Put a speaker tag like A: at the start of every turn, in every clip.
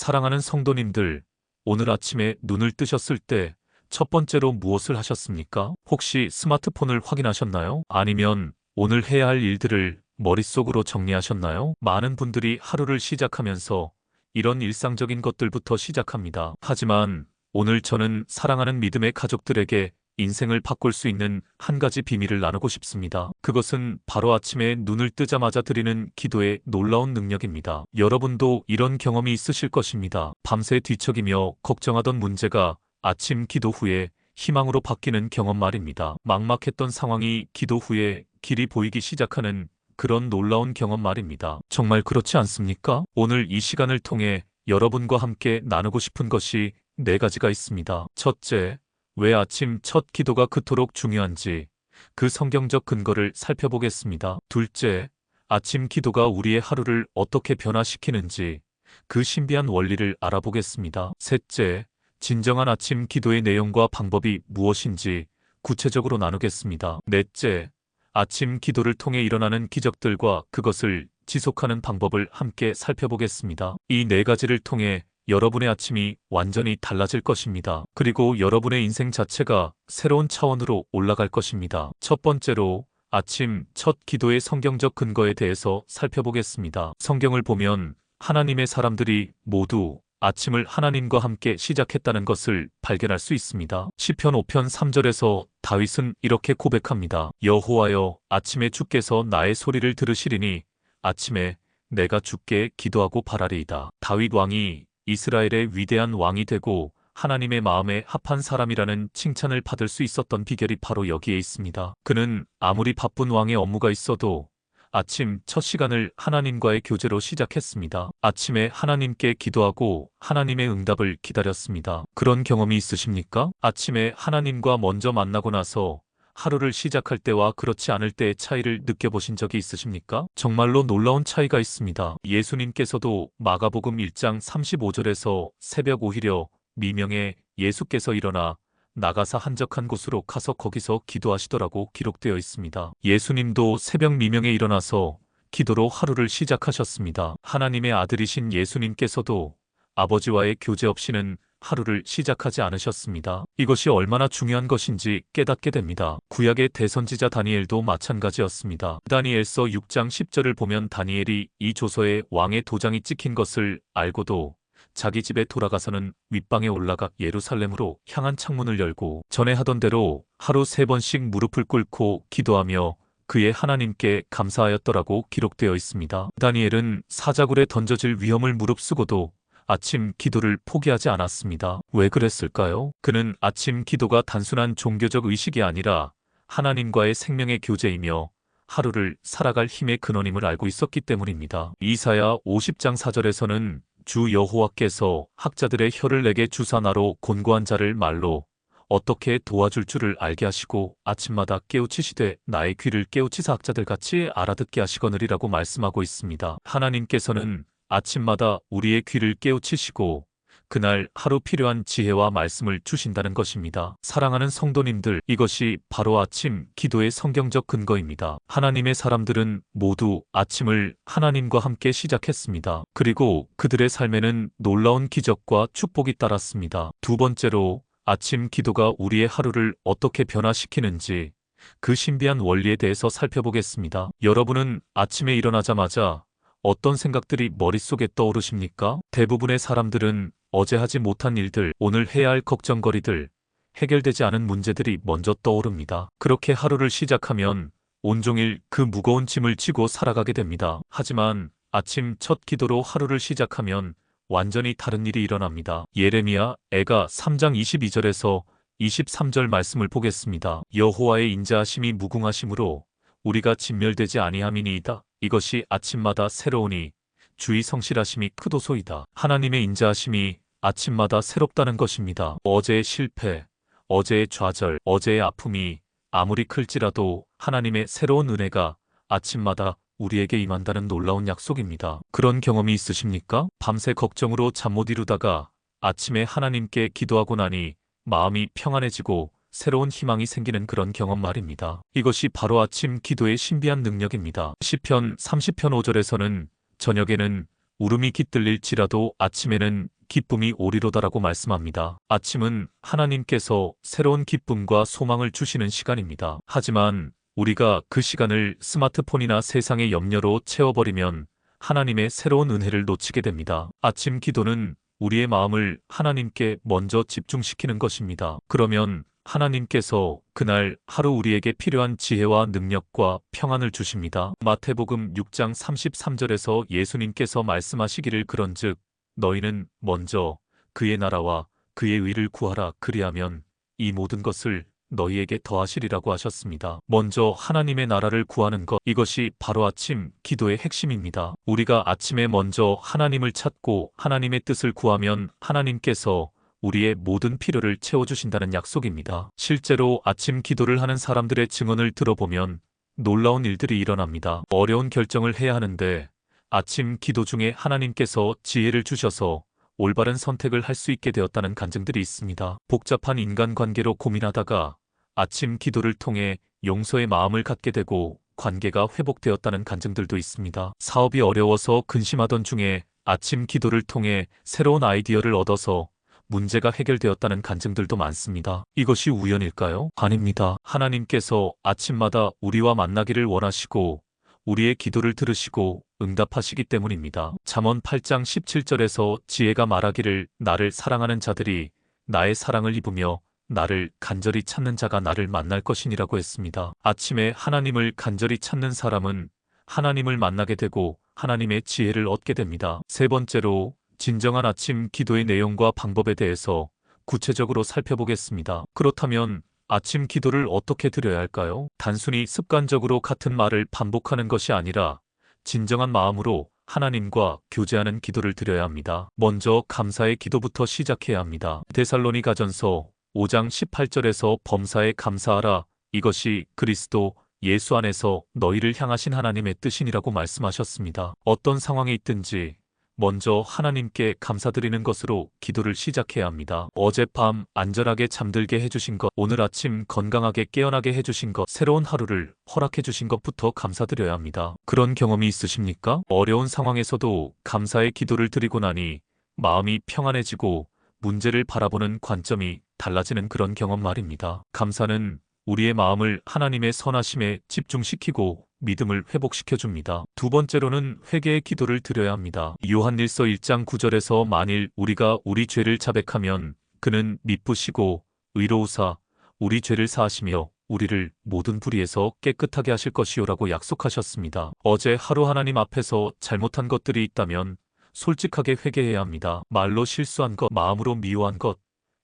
A: 사랑하는 성도님들, 오늘 아침에 눈을 뜨셨을 때 첫 번째로 무엇을 하셨습니까? 혹시 스마트폰을 확인하셨나요? 아니면 오늘 해야 할 일들을 머릿속으로 정리하셨나요? 많은 분들이 하루를 시작하면서 이런 일상적인 것들부터 시작합니다. 하지만 오늘 저는 사랑하는 믿음의 가족들에게 인생을 바꿀 수 있는 한 가지 비밀을 나누고 싶습니다. 그것은 바로 아침에 눈을 뜨자마자 드리는 기도의 놀라운 능력입니다. 여러분도 이런 경험이 있으실 것입니다. 밤새 뒤척이며 걱정하던 문제가 아침 기도 후에 희망으로 바뀌는 경험 말입니다. 막막했던 상황이 기도 후에 길이 보이기 시작하는 그런 놀라운 경험 말입니다. 정말 그렇지 않습니까? 오늘 이 시간을 통해 여러분과 함께 나누고 싶은 것이 4가지가 있습니다. 첫째, 왜 아침 첫 기도가 그토록 중요한지 그 성경적 근거를 살펴보겠습니다. 둘째, 아침 기도가 우리의 하루를 어떻게 변화시키는지 그 신비한 원리를 알아보겠습니다. 셋째, 진정한 아침 기도의 내용과 방법이 무엇인지 구체적으로 나누겠습니다. 넷째, 아침 기도를 통해 일어나는 기적들과 그것을 지속하는 방법을 함께 살펴보겠습니다. 이 4가지를 통해 여러분의 아침이 완전히 달라질 것입니다. 그리고 여러분의 인생 자체가 새로운 차원으로 올라갈 것입니다. 첫 번째로 아침 첫 기도의 성경적 근거에 대해서 살펴보겠습니다. 성경을 보면 하나님의 사람들이 모두 아침을 하나님과 함께 시작했다는 것을 발견할 수 있습니다. 시편 5편 3절에서 다윗은 이렇게 고백합니다. 여호와여, 아침에 주께서 나의 소리를 들으시리니 아침에 내가 주께 기도하고 바라리이다. 다윗 왕이 이스라엘의 위대한 왕이 되고 하나님의 마음에 합한 사람이라는 칭찬을 받을 수 있었던 비결이 바로 여기에 있습니다. 그는 아무리 바쁜 왕의 업무가 있어도 아침 첫 시간을 하나님과의 교제로 시작했습니다. 아침에 하나님께 기도하고 하나님의 응답을 기다렸습니다. 그런 경험이 있으십니까? 아침에 하나님과 먼저 만나고 나서 하루를 시작할 때와 그렇지 않을 때의 차이를 느껴보신 적이 있으십니까? 정말로 놀라운 차이가 있습니다. 예수님께서도 마가복음 1장 35절에서 새벽 오히려 미명에 예수께서 일어나 나가사 한적한 곳으로 가서 거기서 기도하시더라고 기록되어 있습니다. 예수님도 새벽 미명에 일어나서 기도로 하루를 시작하셨습니다. 하나님의 아들이신 예수님께서도 아버지와의 교제 없이는 하루를 시작하지 않으셨습니다. 이것이 얼마나 중요한 것인지 깨닫게 됩니다. 구약의 대선지자 다니엘도 마찬가지였습니다. 다니엘서 6장 10절을 보면 다니엘이 이 조서에 왕의 도장이 찍힌 것을 알고도 자기 집에 돌아가서는 윗방에 올라가 예루살렘으로 향한 창문을 열고 전에 하던 대로 하루 3번씩 무릎을 꿇고 기도하며 그의 하나님께 감사하였더라고 기록되어 있습니다. 다니엘은 사자굴에 던져질 위험을 무릅쓰고도 아침 기도를 포기하지 않았습니다. 왜 그랬을까요? 그는 아침 기도가 단순한 종교적 의식이 아니라 하나님과의 생명의 교제이며 하루를 살아갈 힘의 근원임을 알고 있었기 때문입니다. 이사야 50장 4절에서는 주 여호와께서 학자들의 혀를 내게 주사나로 곤고한 자를 말로 어떻게 도와줄 줄을 알게 하시고 아침마다 깨우치시되 나의 귀를 깨우치사 학자들같이 알아듣게 하시거느리라고 말씀하고 있습니다. 하나님께서는 아침마다 우리의 귀를 깨우치시고 그날 하루 필요한 지혜와 말씀을 주신다는 것입니다. 사랑하는 성도님들, 이것이 바로 아침 기도의 성경적 근거입니다. 하나님의 사람들은 모두 아침을 하나님과 함께 시작했습니다. 그리고 그들의 삶에는 놀라운 기적과 축복이 따랐습니다. 두 번째로 아침 기도가 우리의 하루를 어떻게 변화시키는지 그 신비한 원리에 대해서 살펴보겠습니다. 여러분은 아침에 일어나자마자 어떤 생각들이 머릿속에 떠오르십니까? 대부분의 사람들은 어제 하지 못한 일들, 오늘 해야 할 걱정거리들, 해결되지 않은 문제들이 먼저 떠오릅니다. 그렇게 하루를 시작하면 온종일 그 무거운 짐을 지고 살아가게 됩니다. 하지만 아침 첫 기도로 하루를 시작하면 완전히 다른 일이 일어납니다. 예레미야 애가 3장 22절에서 23절 말씀을 보겠습니다. 여호와의 인자하심이 무궁하심으로 우리가 진멸되지 아니함이니이다. 이것이 아침마다 새로우니 주의 성실하심이 크도소이다. 하나님의 인자하심이 아침마다 새롭다는 것입니다. 어제의 실패, 어제의 좌절, 어제의 아픔이 아무리 클지라도 하나님의 새로운 은혜가 아침마다 우리에게 임한다는 놀라운 약속입니다. 그런 경험이 있으십니까? 밤새 걱정으로 잠 못 이루다가 아침에 하나님께 기도하고 나니 마음이 평안해지고 새로운 희망이 생기는 그런 경험 말입니다. 이것이 바로 아침 기도의 신비한 능력입니다. 시편 30편 5절에서는 저녁에는 울음이 깃들릴지라도 아침에는 기쁨이 오리로다라고 말씀합니다. 아침은 하나님께서 새로운 기쁨과 소망을 주시는 시간입니다. 하지만 우리가 그 시간을 스마트폰이나 세상의 염려로 채워버리면 하나님의 새로운 은혜를 놓치게 됩니다. 아침 기도는 우리의 마음을 하나님께 먼저 집중시키는 것입니다. 그러면 하나님께서 그날 하루 우리에게 필요한 지혜와 능력과 평안을 주십니다. 마태복음 6장 33절에서 예수님께서 말씀하시기를 그런즉 너희는 먼저 그의 나라와 그의 의를 구하라. 그리하면 이 모든 것을 너희에게 더하시리라고 하셨습니다. 먼저 하나님의 나라를 구하는 것, 이것이 바로 아침 기도의 핵심입니다. 우리가 아침에 먼저 하나님을 찾고 하나님의 뜻을 구하면 하나님께서 우리의 모든 필요를 채워주신다는 약속입니다. 실제로 아침 기도를 하는 사람들의 증언을 들어보면 놀라운 일들이 일어납니다. 어려운 결정을 해야 하는데 아침 기도 중에 하나님께서 지혜를 주셔서 올바른 선택을 할 수 있게 되었다는 간증들이 있습니다. 복잡한 인간관계로 고민하다가 아침 기도를 통해 용서의 마음을 갖게 되고 관계가 회복되었다는 간증들도 있습니다. 사업이 어려워서 근심하던 중에 아침 기도를 통해 새로운 아이디어를 얻어서 문제가 해결되었다는 간증들도 많습니다. 이것이 우연일까요? 아닙니다. 하나님께서 아침마다 우리와 만나기를 원하시고 우리의 기도를 들으시고 응답하시기 때문입니다. 잠언 8장 17절에서 지혜가 말하기를 나를 사랑하는 자들이 나의 사랑을 입으며 나를 간절히 찾는 자가 나를 만날 것이니라고 했습니다. 아침에 하나님을 간절히 찾는 사람은 하나님을 만나게 되고 하나님의 지혜를 얻게 됩니다. 세 번째로 진정한 아침 기도의 내용과 방법에 대해서 구체적으로 살펴보겠습니다. 그렇다면 아침 기도를 어떻게 드려야 할까요? 단순히 습관적으로 같은 말을 반복하는 것이 아니라 진정한 마음으로 하나님과 교제하는 기도를 드려야 합니다. 먼저 감사의 기도부터 시작해야 합니다. 데살로니가전서 5장 18절에서 범사에 감사하라. 이것이 그리스도 예수 안에서 너희를 향하신 하나님의 뜻이니라고 말씀하셨습니다. 어떤 상황에 있든지 먼저 하나님께 감사드리는 것으로 기도를 시작해야 합니다. 어젯밤 안전하게 잠들게 해주신 것, 오늘 아침 건강하게 깨어나게 해주신 것, 새로운 하루를 허락해 주신 것부터 감사드려야 합니다. 그런 경험이 있으십니까? 어려운 상황에서도 감사의 기도를 드리고 나니 마음이 평안해지고 문제를 바라보는 관점이 달라지는 그런 경험 말입니다. 감사는 우리의 마음을 하나님의 선하심에 집중시키고 믿음을 회복시켜줍니다. 두 번째로는 회개의 기도를 드려야 합니다. 요한일서 1장 9절에서 만일 우리가 우리 죄를 자백하면 그는 미쁘시고 의로우사 우리 죄를 사하시며 우리를 모든 불의에서 깨끗하게 하실 것이요라고 약속하셨습니다. 어제 하루 하나님 앞에서 잘못한 것들이 있다면 솔직하게 회개해야 합니다. 말로 실수한 것, 마음으로 미워한 것,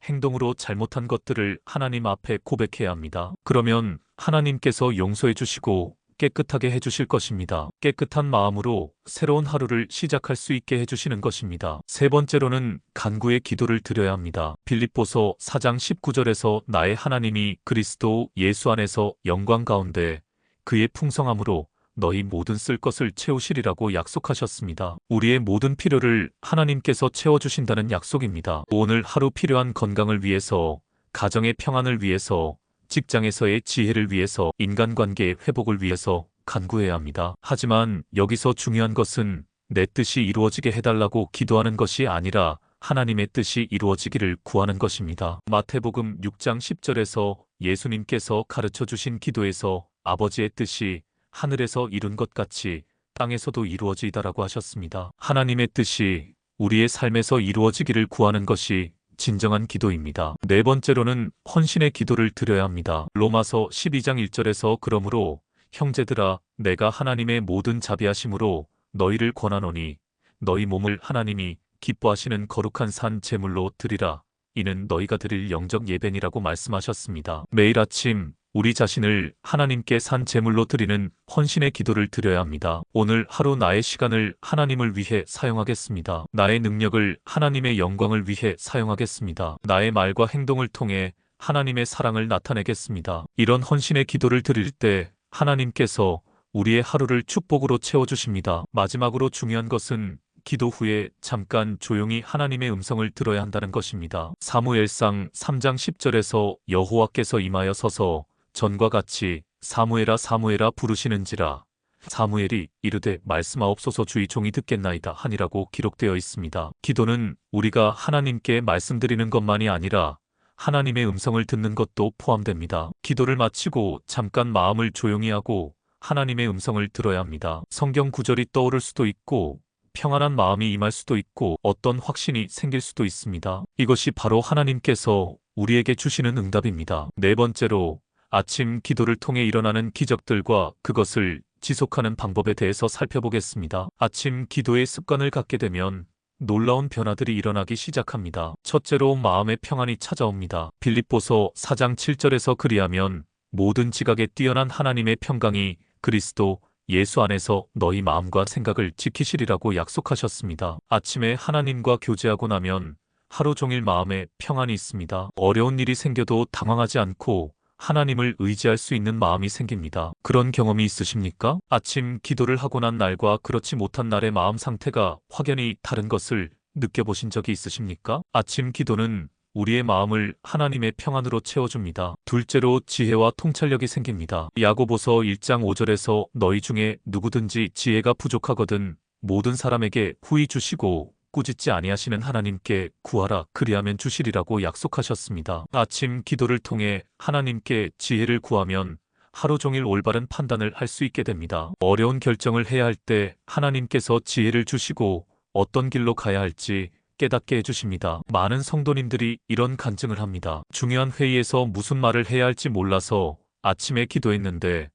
A: 행동으로 잘못한 것들을 하나님 앞에 고백해야 합니다. 그러면 하나님께서 용서해 주시고 깨끗하게 해주실 것입니다. 깨끗한 마음으로 새로운 하루를 시작할 수 있게 해주시는 것입니다. 세 번째로는 간구의 기도를 드려야 합니다. 빌립보서 4장 19절에서 나의 하나님이 그리스도 예수 안에서 영광 가운데 그의 풍성함으로 너희 모든 쓸 것을 채우시리라고 약속하셨습니다. 우리의 모든 필요를 하나님께서 채워주신다는 약속입니다. 오늘 하루 필요한 건강을 위해서, 가정의 평안을 위해서, 직장에서의 지혜를 위해서, 인간관계의 회복을 위해서 간구해야 합니다. 하지만 여기서 중요한 것은 내 뜻이 이루어지게 해달라고 기도하는 것이 아니라 하나님의 뜻이 이루어지기를 구하는 것입니다. 마태복음 6장 10절에서 예수님께서 가르쳐 주신 기도에서 아버지의 뜻이 하늘에서 이룬 것 같이 땅에서도 이루어지이다라고 하셨습니다. 하나님의 뜻이 우리의 삶에서 이루어지기를 구하는 것이 진정한 기도입니다. 네 번째로는 헌신의 기도를 드려야 합니다. 로마서 12장 1절에서 그러므로 형제들아 내가 하나님의 모든 자비하심으로 너희를 권하노니 너희 몸을 하나님이 기뻐하시는 거룩한 산 제물로 드리라. 이는 너희가 드릴 영적 예배니라고 말씀하셨습니다. 매일 아침 우리 자신을 하나님께 산 제물로 드리는 헌신의 기도를 드려야 합니다. 오늘 하루 나의 시간을 하나님을 위해 사용하겠습니다. 나의 능력을 하나님의 영광을 위해 사용하겠습니다. 나의 말과 행동을 통해 하나님의 사랑을 나타내겠습니다. 이런 헌신의 기도를 드릴 때 하나님께서 우리의 하루를 축복으로 채워주십니다. 마지막으로 중요한 것은 기도 후에 잠깐 조용히 하나님의 음성을 들어야 한다는 것입니다. 사무엘상 3장 10절에서 여호와께서 임하여 서서 전과 같이 사무엘아 사무엘아 부르시는지라 사무엘이 이르되 말씀하옵소서 주의 종이 듣겠나이다 하니라고 기록되어 있습니다. 기도는 우리가 하나님께 말씀드리는 것만이 아니라 하나님의 음성을 듣는 것도 포함됩니다. 기도를 마치고 잠깐 마음을 조용히 하고 하나님의 음성을 들어야 합니다. 성경 구절이 떠오를 수도 있고 평안한 마음이 임할 수도 있고 어떤 확신이 생길 수도 있습니다. 이것이 바로 하나님께서 우리에게 주시는 응답입니다. 네 번째로 아침 기도를 통해 일어나는 기적들과 그것을 지속하는 방법에 대해서 살펴보겠습니다. 아침 기도의 습관을 갖게 되면 놀라운 변화들이 일어나기 시작합니다. 첫째로 마음의 평안이 찾아옵니다. 빌립보서 4장 7절에서 그리하면 모든 지각에 뛰어난 하나님의 평강이 그리스도 예수 안에서 너희 마음과 생각을 지키시리라고 약속하셨습니다. 아침에 하나님과 교제하고 나면 하루 종일 마음에 평안이 있습니다. 어려운 일이 생겨도 당황하지 않고 하나님을 의지할 수 있는 마음이 생깁니다. 그런 경험이 있으십니까? 아침 기도를 하고 난 날과 그렇지 못한 날의 마음 상태가 확연히 다른 것을 느껴보신 적이 있으십니까? 아침 기도는 우리의 마음을 하나님의 평안으로 채워줍니다. 둘째로 지혜와 통찰력이 생깁니다. 야고보서 1장 5절에서 너희 중에 누구든지 지혜가 부족하거든 모든 사람에게 후히 주시고 꾸짖지 아니하시는 하나님께 구하라 그리하면 주시리라고 약속하셨습니다. 아침 기도를 통해 하나님께 지혜를 구하면 하루 종일 올바른 판단을 할 수 있게 됩니다. 어려운 결정을 해야 할 때 하나님께서 지혜를 주시고 어떤 길로 가야 할지 깨닫게 해주십니다. 많은 성도님들이 이런 간증을 합니다. 중요한 회의에서 무슨 말을 해야 할지 몰라서 아침에 기도했는데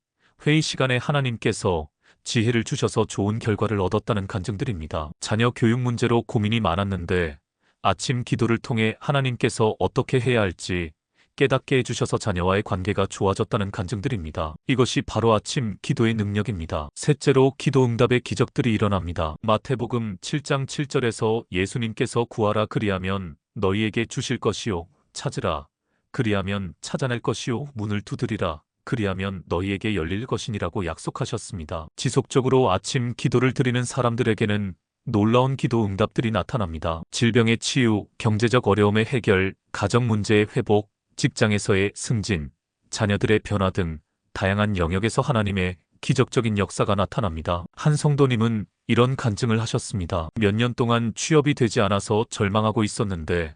A: 회의 시간에 하나님께서 지혜를 주셔서 좋은 결과를 얻었다는 간증들입니다. 자녀 교육 문제로 고민이 많았는데 아침 기도를 통해 하나님께서 어떻게 해야 할지 깨닫게 해주셔서 자녀와의 관계가 좋아졌다는 간증들입니다. 이것이 바로 아침 기도의 능력입니다. 셋째로 기도 응답의 기적들이 일어납니다. 마태복음 7장 7절에서 예수님께서 구하라 그리하면 너희에게 주실 것이요 찾으라 그리하면 찾아낼 것이요 문을 두드리라 그리하면 너희에게 열릴 것이니라고 약속하셨습니다. 지속적으로 아침 기도를 드리는 사람들에게는 놀라운 기도 응답들이 나타납니다. 질병의 치유, 경제적 어려움의 해결, 가정 문제의 회복, 직장에서의 승진, 자녀들의 변화 등 다양한 영역에서 하나님의 기적적인 역사가 나타납니다. 한 성도님은 이런 간증을 하셨습니다. 몇 년 동안 취업이 되지 않아서 절망하고 있었는데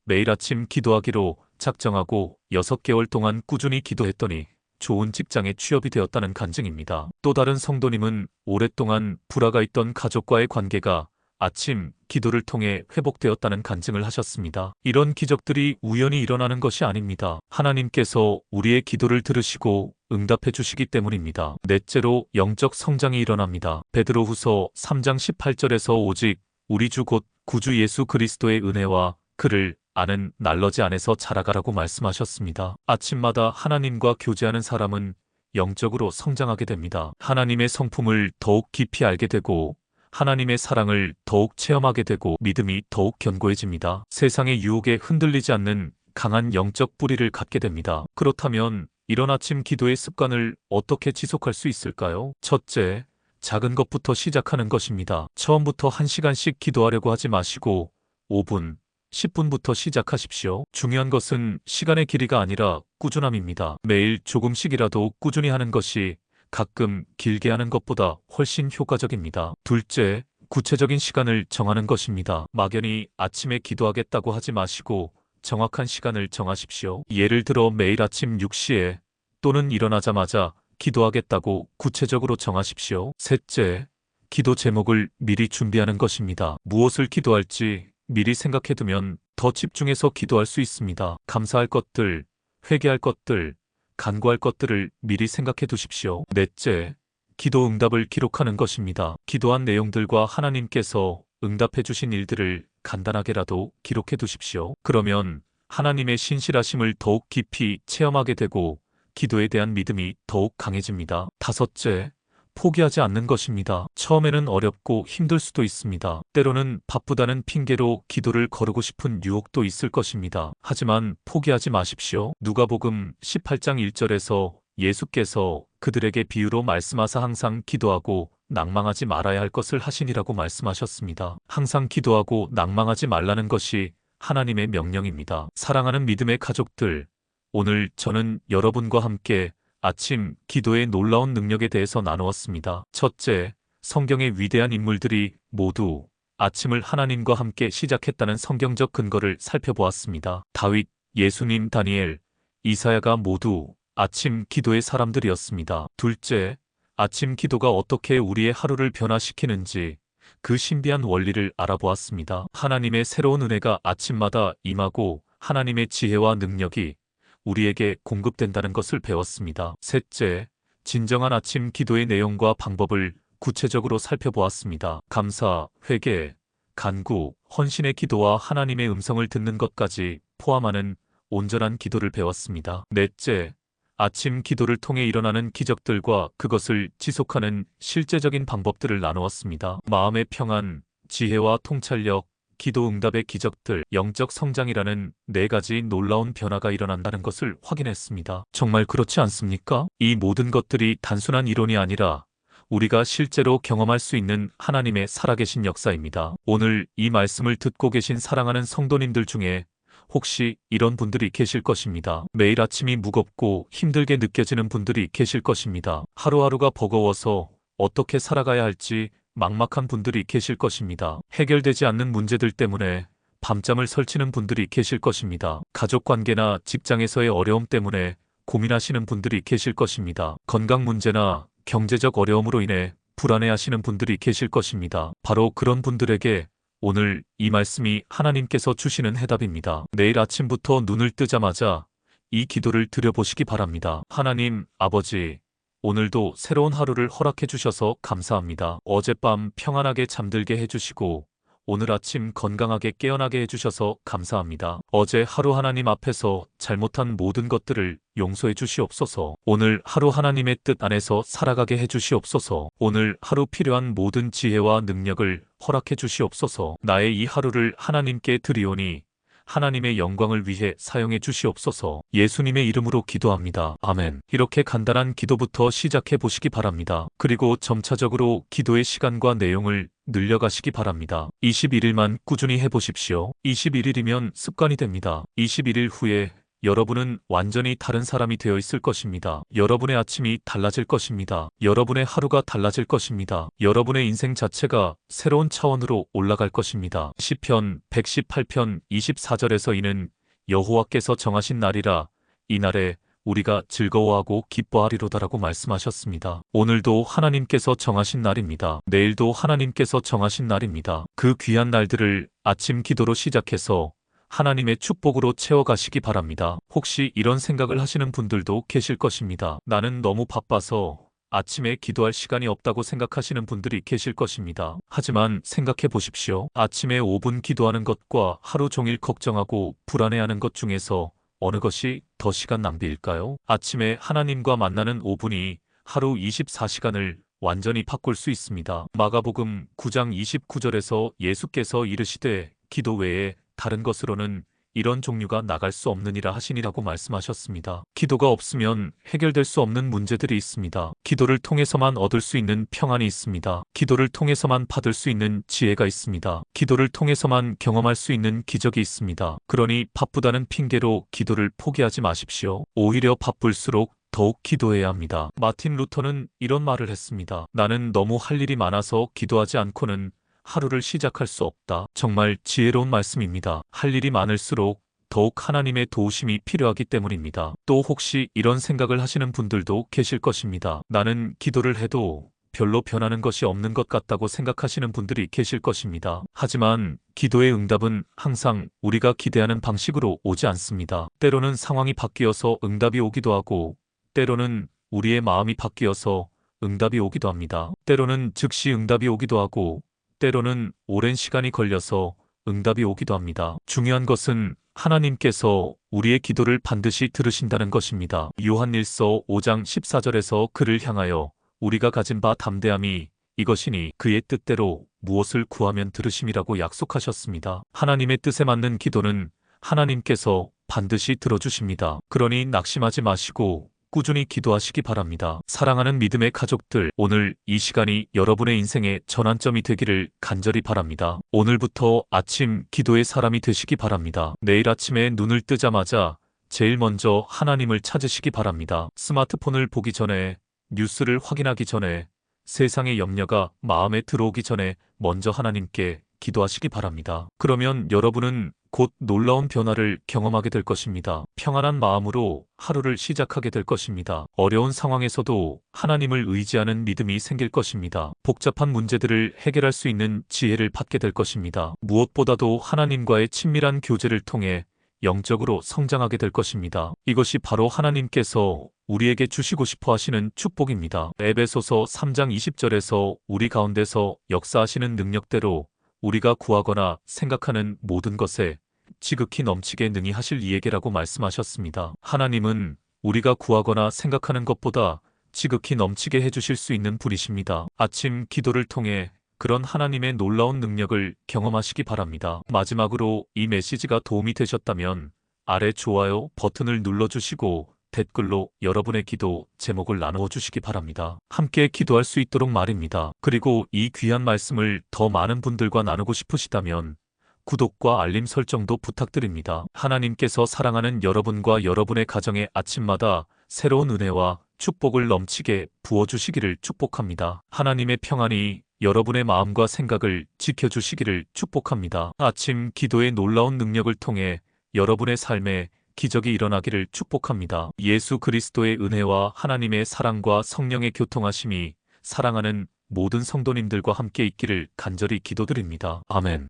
A: 매일 아침 기도하기로 작정하고 6개월 동안 꾸준히 기도했더니 좋은 직장에 취업이 되었다는 간증입니다. 또 다른 성도님은 오랫동안 불화가 있던 가족과의 관계가 아침 기도를 통해 회복되었다는 간증을 하셨습니다. 이런 기적들이 우연히 일어나는 것이 아닙니다. 하나님께서 우리의 기도를 들으시고 응답해 주시기 때문입니다. 넷째로 영적 성장이 일어납니다. 베드로후서 3장 18절에서 오직 우리 주 곧 구주 예수 그리스도의 은혜와 그를 아는 날러지 안에서 자라가라고 말씀하셨습니다. 아침마다 하나님과 교제하는 사람은 영적으로 성장하게 됩니다. 하나님의 성품을 더욱 깊이 알게 되고 하나님의 사랑을 더욱 체험하게 되고 믿음이 더욱 견고해집니다. 세상의 유혹에 흔들리지 않는 강한 영적 뿌리를 갖게 됩니다. 그렇다면 이런 아침 기도의 습관을 어떻게 지속할 수 있을까요? 첫째, 작은 것부터 시작하는 것입니다. 처음부터 1시간씩 기도하려고 하지 마시고 5분, 10분부터 시작하십시오. 중요한 것은 시간의 길이가 아니라 꾸준함입니다. 매일 조금씩이라도 꾸준히 하는 것이 가끔 길게 하는 것보다 훨씬 효과적입니다. 둘째, 구체적인 시간을 정하는 것입니다. 막연히 아침에 기도하겠다고 하지 마시고 정확한 시간을 정하십시오. 예를 들어 매일 아침 6시에 또는 일어나자마자 기도하겠다고 구체적으로 정하십시오. 셋째, 기도 제목을 미리 준비하는 것입니다. 무엇을 기도할지 미리 생각해두면 더 집중해서 기도할 수 있습니다. 감사할 것들, 회개할 것들, 간구할 것들을 미리 생각해 두십시오. 넷째, 기도 응답을 기록하는 것입니다. 기도한 내용들과 하나님께서 응답해 주신 일들을 간단하게라도 기록해 두십시오. 그러면 하나님의 신실하심을 더욱 깊이 체험하게 되고 기도에 대한 믿음이 더욱 강해집니다. 다섯째, 포기하지 않는 것입니다. 처음에는 어렵고 힘들 수도 있습니다. 때로는 바쁘다는 핑계로 기도를 거르고 싶은 유혹도 있을 것입니다. 하지만 포기하지 마십시오. 누가복음 18장 1절에서 예수께서 그들에게 비유로 말씀하사 항상 기도하고 낭망하지 말아야 할 것을 하시니라고 말씀하셨습니다. 항상 기도하고 낭망하지 말라는 것이 하나님의 명령입니다. 사랑하는 믿음의 가족들, 오늘 저는 여러분과 함께 아침 기도의 놀라운 능력에 대해서 나누었습니다. 첫째, 성경의 위대한 인물들이 모두 아침을 하나님과 함께 시작했다는 성경적 근거를 살펴보았습니다. 다윗, 예수님, 다니엘, 이사야가 모두 아침 기도의 사람들이었습니다. 둘째, 아침 기도가 어떻게 우리의 하루를 변화시키는지 그 신비한 원리를 알아보았습니다. 하나님의 새로운 은혜가 아침마다 임하고 하나님의 지혜와 능력이 우리에게 공급된다는 것을 배웠습니다. 셋째, 진정한 아침 기도의 내용과 방법을 구체적으로 살펴보았습니다. 감사, 회개, 간구, 헌신의 기도와 하나님의 음성을 듣는 것까지 포함하는 온전한 기도를 배웠습니다. 넷째, 아침 기도를 통해 일어나는 기적들과 그것을 지속하는 실제적인 방법들을 나누었습니다. 마음의 평안, 지혜와 통찰력, 기도 응답의 기적들, 영적 성장이라는 4가지 놀라운 변화가 일어난다는 것을 확인했습니다. 정말 그렇지 않습니까? 이 모든 것들이 단순한 이론이 아니라 우리가 실제로 경험할 수 있는 하나님의 살아계신 역사입니다. 오늘 이 말씀을 듣고 계신 사랑하는 성도님들 중에 혹시 이런 분들이 계실 것입니다. 매일 아침이 무겁고 힘들게 느껴지는 분들이 계실 것입니다. 하루하루가 버거워서 어떻게 살아가야 할지 막막한 분들이 계실 것입니다. 해결되지 않는 문제들 때문에 밤잠을 설치는 분들이 계실 것입니다. 가족 관계나 직장에서의 어려움 때문에 고민하시는 분들이 계실 것입니다. 건강 문제나 경제적 어려움으로 인해 불안해하시는 분들이 계실 것입니다. 바로 그런 분들에게 오늘 이 말씀이 하나님께서 주시는 해답입니다. 내일 아침부터 눈을 뜨자마자 이 기도를 드려보시기 바랍니다. 하나님, 아버지, 오늘도 새로운 하루를 허락해 주셔서 감사합니다. 어젯밤 평안하게 잠들게 해주시고 오늘 아침 건강하게 깨어나게 해주셔서 감사합니다. 어제 하루 하나님 앞에서 잘못한 모든 것들을 용서해 주시옵소서. 오늘 하루 하나님의 뜻 안에서 살아가게 해주시옵소서. 오늘 하루 필요한 모든 지혜와 능력을 허락해 주시옵소서. 나의 이 하루를 하나님께 드리오니 하나님의 영광을 위해 사용해 주시옵소서. 예수님의 이름으로 기도합니다. 아멘. 이렇게 간단한 기도부터 시작해 보시기 바랍니다. 그리고 점차적으로 기도의 시간과 내용을 늘려가시기 바랍니다. 21일만 꾸준히 해보십시오. 21일이면 습관이 됩니다. 21일 후에 여러분은 완전히 다른 사람이 되어 있을 것입니다. 여러분의 아침이 달라질 것입니다. 여러분의 하루가 달라질 것입니다. 여러분의 인생 자체가 새로운 차원으로 올라갈 것입니다. 시편 118편 24절에서 이는 여호와께서 정하신 날이라 이 날에 우리가 즐거워하고 기뻐하리로다라고 말씀하셨습니다. 오늘도 하나님께서 정하신 날입니다. 내일도 하나님께서 정하신 날입니다. 그 귀한 날들을 아침 기도로 시작해서 하나님의 축복으로 채워가시기 바랍니다. 혹시 이런 생각을 하시는 분들도 계실 것입니다. 나는 너무 바빠서 아침에 기도할 시간이 없다고 생각하시는 분들이 계실 것입니다. 하지만 생각해 보십시오. 아침에 5분 기도하는 것과 하루 종일 걱정하고 불안해하는 것 중에서 어느 것이 더 시간 낭비일까요? 아침에 하나님과 만나는 5분이 하루 24시간을 완전히 바꿀 수 있습니다. 마가복음 9장 29절에서 예수께서 이르시되 기도 외에 다른 것으로는 이런 종류가 나갈 수 없느니라 하시니라고 말씀하셨습니다. 기도가 없으면 해결될 수 없는 문제들이 있습니다. 기도를 통해서만 얻을 수 있는 평안이 있습니다. 기도를 통해서만 받을 수 있는 지혜가 있습니다. 기도를 통해서만 경험할 수 있는 기적이 있습니다. 그러니 바쁘다는 핑계로 기도를 포기하지 마십시오. 오히려 바쁠수록 더욱 기도해야 합니다. 마틴 루터는 이런 말을 했습니다. 나는 너무 할 일이 많아서 기도하지 않고는 하루를 시작할 수 없다. 정말 지혜로운 말씀입니다. 할 일이 많을수록 더욱 하나님의 도우심이 필요하기 때문입니다. 또 혹시 이런 생각을 하시는 분들도 계실 것입니다. 나는 기도를 해도 별로 변하는 것이 없는 것 같다고 생각하시는 분들이 계실 것입니다. 하지만 기도의 응답은 항상 우리가 기대하는 방식으로 오지 않습니다. 때로는 상황이 바뀌어서 응답이 오기도 하고 때로는 우리의 마음이 바뀌어서 응답이 오기도 합니다. 때로는 즉시 응답이 오기도 하고 때로는 오랜 시간이 걸려서 응답이 오기도 합니다. 중요한 것은 하나님께서 우리의 기도를 반드시 들으신다는 것입니다. 요한일서 5장 14절에서 그를 향하여 우리가 가진 바 담대함이 이것이니 그의 뜻대로 무엇을 구하면 들으심이라고 약속하셨습니다. 하나님의 뜻에 맞는 기도는 하나님께서 반드시 들어주십니다. 그러니 낙심하지 마시고 꾸준히 기도하시기 바랍니다. 사랑하는 믿음의 가족들, 오늘 이 시간이 여러분의 인생의 전환점이 되기를 간절히 바랍니다. 오늘부터 아침 기도의 사람이 되시기 바랍니다. 내일 아침에 눈을 뜨자마자 제일 먼저 하나님을 찾으시기 바랍니다. 스마트폰을 보기 전에, 뉴스를 확인하기 전에, 세상의 염려가 마음에 들어오기 전에 먼저 하나님께 기도하시기 바랍니다. 그러면 여러분은 곧 놀라운 변화를 경험하게 될 것입니다. 평안한 마음으로 하루를 시작하게 될 것입니다. 어려운 상황에서도 하나님을 의지하는 믿음이 생길 것입니다. 복잡한 문제들을 해결할 수 있는 지혜를 받게 될 것입니다. 무엇보다도 하나님과의 친밀한 교제를 통해 영적으로 성장하게 될 것입니다. 이것이 바로 하나님께서 우리에게 주시고 싶어 하시는 축복입니다. 에베소서 3장 20절에서 우리 가운데서 역사하시는 능력대로 우리가 구하거나 생각하는 모든 것에 지극히 넘치게 능히 하실 이에게라고 말씀하셨습니다. 하나님은 우리가 구하거나 생각하는 것보다 지극히 넘치게 해주실 수 있는 분이십니다. 아침 기도를 통해 그런 하나님의 놀라운 능력을 경험하시기 바랍니다. 마지막으로 이 메시지가 도움이 되셨다면 아래 좋아요 버튼을 눌러주시고 댓글로 여러분의 기도 제목을 나누어 주시기 바랍니다. 함께 기도할 수 있도록 말입니다. 그리고 이 귀한 말씀을 더 많은 분들과 나누고 싶으시다면 구독과 알림 설정도 부탁드립니다. 하나님께서 사랑하는 여러분과 여러분의 가정의 아침마다 새로운 은혜와 축복을 넘치게 부어주시기를 축복합니다. 하나님의 평안이 여러분의 마음과 생각을 지켜주시기를 축복합니다. 아침 기도의 놀라운 능력을 통해 여러분의 삶에 기적이 일어나기를 축복합니다. 예수 그리스도의 은혜와 하나님의 사랑과 성령의 교통하심이 사랑하는 모든 성도님들과 함께 있기를 간절히 기도드립니다. 아멘.